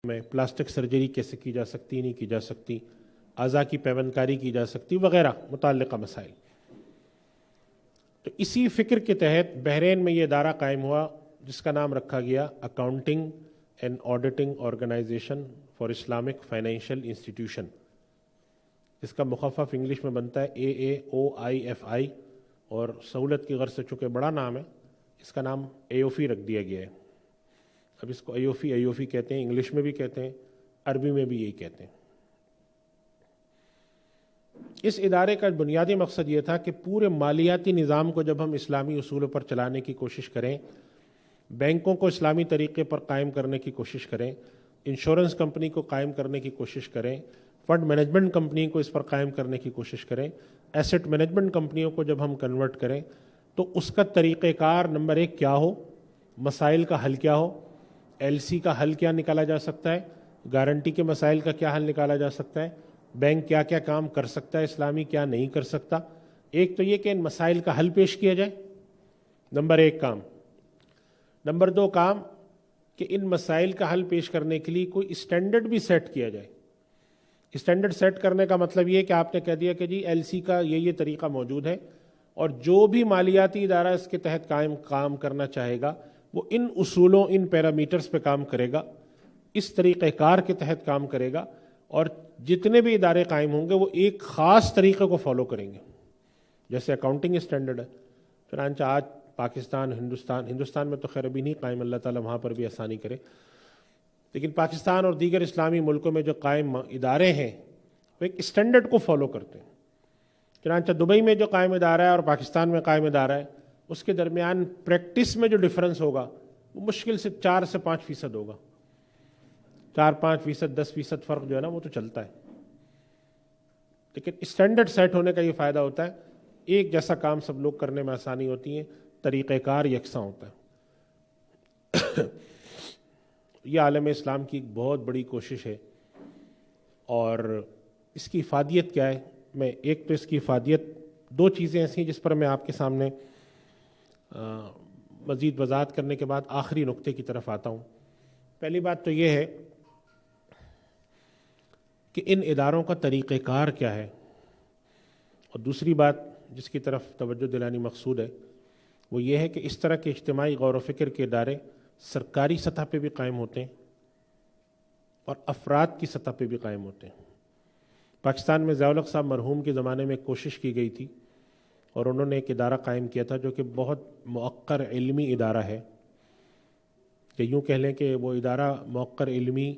میں plastic surgery کیسے کی جا سکتی نہیں کی جا سکتی، اعضاء کی پیوندکاری کی جا سکتی وغیرہ متعلقہ مسائل۔ تو اسی فکر کے تحت بحرین میں یہ ادارہ قائم ہوا جس کا نام رکھا گیا accounting and auditing organization for Islamic financial institution, اس کا مخفف انگلش میں بنتا ہے AAOIFI، اور سہولت کی غرض سے چونکہ بڑا نام ہے اس کا نام AOFI رکھ دیا گیا ہے۔ اب اس کو AOFI کہتے ہیں، انگلش میں بھی کہتے ہیں، عربی میں بھی یہی کہتے ہیں۔ اس ادارے کا بنیادی مقصد یہ تھا کہ پورے مالیاتی نظام کو جب ہم اسلامی اصولوں پر چلانے کی کوشش کریں، بینکوں کو اسلامی طریقے پر قائم کرنے کی کوشش کریں، انشورنس کمپنی کو قائم کرنے کی کوشش کریں، فنڈ مینجمنٹ کمپنی کو اس پر قائم کرنے کی کوشش کریں، ایسٹ مینجمنٹ کمپنیوں کو جب ہم کنورٹ کریں، تو اس کا طریقہ کار نمبر 1 کیا ہو، مسائل کا حل کیا ہو، LC کا حل کیا نکالا جا سکتا ہے، گارنٹی کے مسائل کا کیا حل نکالا جا سکتا ہے، بینک کیا کیا کام کر سکتا ہے اسلامی، کیا نہیں کر سکتا۔ ایک تو یہ کہ ان مسائل کا حل پیش کیا جائے، نمبر 1 کام۔ نمبر 2 کام کہ ان مسائل کا حل پیش کرنے کے لیے کوئی اسٹینڈرڈ بھی سیٹ کیا جائے۔ اسٹینڈرڈ سیٹ کرنے کا مطلب یہ کہ آپ نے کہہ دیا کہ جی LC کا یہ طریقہ موجود ہے، اور جو بھی مالیاتی ادارہ اس کے تحت کام کرنا چاہے گا وہ ان اصولوں، ان پیرامیٹرز پہ کام کرے گا، اس طریقہ کار کے تحت کام کرے گا، اور جتنے بھی ادارے قائم ہوں گے وہ ایک خاص طریقے کو فالو کریں گے۔ جیسے اکاؤنٹنگ اسٹینڈرڈ ہے، چنانچہ آج پاکستان، ہندوستان میں تو خیر ابھی نہیں قائم، اللہ تعالیٰ وہاں پر بھی آسانی کرے، لیکن پاکستان اور دیگر اسلامی ملکوں میں جو قائم ادارے ہیں وہ ایک اسٹینڈرڈ کو فالو کرتے ہیں۔ چنانچہ دبئی میں جو قائم ادارہ ہے اور پاکستان میں قائم ادارہ ہے، اس کے درمیان پریکٹس میں جو ڈیفرنس ہوگا وہ مشکل سے 4 سے 5% ہوگا۔ 4-5%، 10% فرق جو ہے نا وہ تو چلتا ہے، لیکن اسٹینڈرڈ سیٹ ہونے کا یہ فائدہ ہوتا ہے، ایک جیسا کام سب لوگ کرنے میں آسانی ہوتی ہے، طریقہ کار یکساں ہوتا ہے۔ یہ عالم اسلام کی ایک بہت بڑی کوشش ہے، اور اس کی افادیت کیا ہے؟ میں ایک تو اس کی افادیت، 2 چیزیں ایسی ہیں جس پر میں آپ کے سامنے مزید وضاحت کرنے کے بعد آخری نقطے کی طرف آتا ہوں۔ پہلی بات تو یہ ہے کہ ان اداروں کا طریقہ کار کیا ہے، اور دوسری بات جس کی طرف توجہ دلانی مقصود ہے وہ یہ ہے کہ اس طرح کے اجتماعی غور و فکر کے ادارے سرکاری سطح پہ بھی قائم ہوتے ہیں اور افراد کی سطح پہ بھی قائم ہوتے ہیں۔ پاکستان میں ضیاء الحق صاحب مرحوم کے زمانے میں کوشش کی گئی تھی، اور انہوں نے ایک ادارہ قائم کیا تھا جو کہ بہت موقر علمی ادارہ ہے، کہ یوں کہہ لیں کہ وہ ادارہ موقر علمی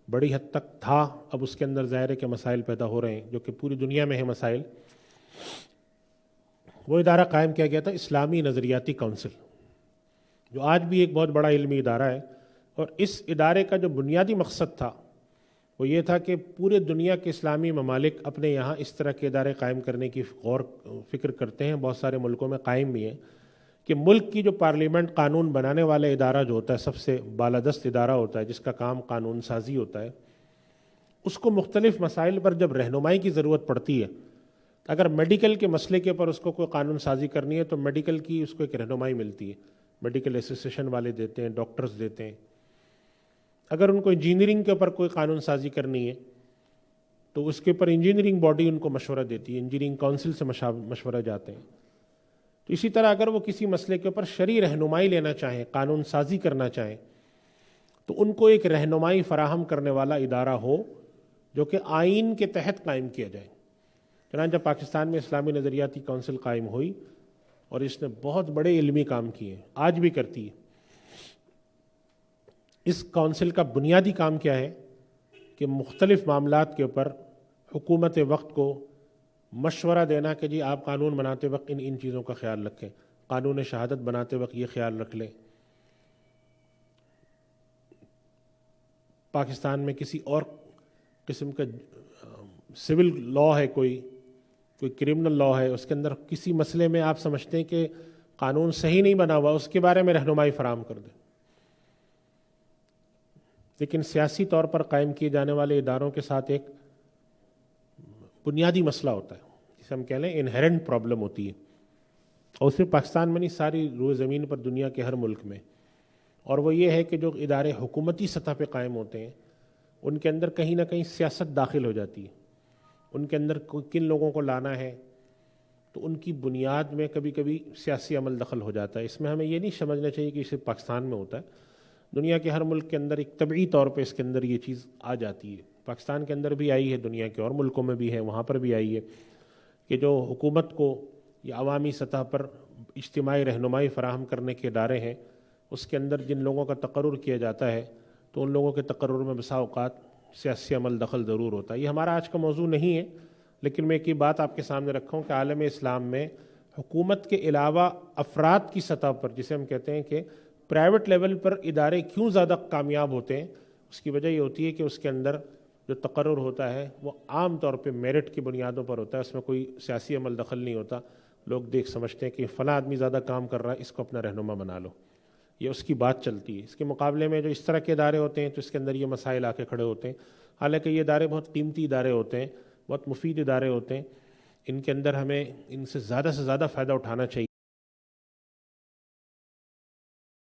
بڑی حد تک تھا، اب اس کے اندر ظاہر ہے کہ مسائل پیدا ہو رہے ہیں جو کہ پوری دنیا میں ہیں مسائل۔ وہ ادارہ قائم کیا گیا تھا اسلامی نظریاتی کونسل، جو آج بھی ایک بہت بڑا علمی ادارہ ہے، اور اس ادارے کا جو بنیادی مقصد تھا وہ یہ تھا کہ پورے دنیا کے اسلامی ممالک اپنے یہاں اس طرح کے ادارے قائم کرنے کی غور فکر کرتے ہیں، بہت سارے ملکوں میں قائم بھی ہیں، کہ ملک کی جو پارلیمنٹ قانون بنانے والا ادارہ جو ہوتا ہے، سب سے بالادست ادارہ ہوتا ہے جس کا کام قانون سازی ہوتا ہے، اس کو مختلف مسائل پر جب رہنمائی کی ضرورت پڑتی ہے، اگر میڈیکل کے مسئلے کے اوپر اس کو کوئی قانون سازی کرنی ہے تو میڈیکل کی اس کو ایک رہنمائی ملتی ہے، میڈیکل ایسوسیشن والے دیتے ہیں، ڈاکٹرز دیتے ہیں۔ اگر ان کو انجینئرنگ کے اوپر کوئی قانون سازی کرنی ہے تو اس کے اوپر انجینئرنگ باڈی ان کو مشورہ دیتی ہے، انجینئرنگ کونسل سے مشورہ جاتے ہیں۔ تو اسی طرح اگر وہ کسی مسئلے کے اوپر شرعی رہنمائی لینا چاہیں، قانون سازی کرنا چاہیں، تو ان کو ایک رہنمائی فراہم کرنے والا ادارہ ہو جو کہ آئین کے تحت قائم کیا جائے۔ چنانچہ پاکستان میں اسلامی نظریاتی کونسل قائم ہوئی، اور اس نے بہت بڑے علمی کام کیے، آج بھی کرتی ہے۔ اس کونسل کا بنیادی کام کیا ہے کہ مختلف معاملات کے اوپر حکومت وقت کو مشورہ دینا کہ جی آپ قانون بناتے وقت ان چیزوں کا خیال رکھیں، قانون شہادت بناتے وقت یہ خیال رکھ لیں، پاکستان میں کسی اور قسم کا سول لا ہے، کوئی کرمنل لا ہے، اس کے اندر کسی مسئلے میں آپ سمجھتے ہیں کہ قانون صحیح نہیں بنا ہوا، اس کے بارے میں رہنمائی فراہم کر دیں۔ لیکن سیاسی طور پر قائم کیے جانے والے اداروں کے ساتھ ایک بنیادی مسئلہ ہوتا ہے جسے ہم کہہ لیں انہیرنٹ پرابلم ہوتی ہے، اور صرف پاکستان میں نہیں، ساری روئے زمین پر دنیا کے ہر ملک میں، اور وہ یہ ہے کہ جو ادارے حکومتی سطح پہ قائم ہوتے ہیں ان کے اندر کہیں نہ کہیں سیاست داخل ہو جاتی ہے. ان کے اندر کن لوگوں کو لانا ہے تو ان کی بنیاد میں کبھی کبھی سیاسی عمل دخل ہو جاتا ہے. اس میں ہمیں یہ نہیں سمجھنا چاہیے کہ صرف پاکستان میں ہوتا ہے. دنیا کے ہر ملک کے اندر ایک طبعی طور پہ اس کے اندر یہ چیز آ جاتی ہے. پاکستان کے اندر بھی آئی ہے, دنیا کے اور ملکوں میں بھی ہے, وہاں پر بھی آئی ہے کہ جو حکومت کو یا عوامی سطح پر اجتماعی رہنمائی فراہم کرنے کے ادارے ہیں, اس کے اندر جن لوگوں کا تقرر کیا جاتا ہے تو ان لوگوں کے تقرر میں بسا اوقات سیاسی عمل دخل ضرور ہوتا ہے. یہ ہمارا آج کا موضوع نہیں ہے, لیکن میں ایک یہ بات آپ کے سامنے رکھا ہوں کہ عالم اسلام میں حکومت کے علاوہ افراد کی سطح پر, جسے ہم کہتے ہیں کہ پرائیویٹ لیول پر ادارے کیوں زیادہ کامیاب ہوتے ہیں, اس کی وجہ یہ ہوتی ہے کہ اس کے اندر جو تقرر ہوتا ہے وہ عام طور پہ میرٹ کی بنیادوں پر ہوتا ہے. اس میں کوئی سیاسی عمل دخل نہیں ہوتا. لوگ دیکھ سمجھتے ہیں کہ فلاں آدمی زیادہ کام کر رہا ہے, اس کو اپنا رہنما بنا لو, یہ اس کی بات چلتی ہے. اس کے مقابلے میں جو اس طرح کے ادارے ہوتے ہیں تو اس کے اندر یہ مسائل آ کے کھڑے ہوتے ہیں. حالانکہ یہ ادارے بہت قیمتی ادارے ہوتے ہیں, بہت مفید ادارے ہوتے ہیں. ان کے اندر ہمیں ان سے زیادہ فائدہ اٹھانا چاہیے.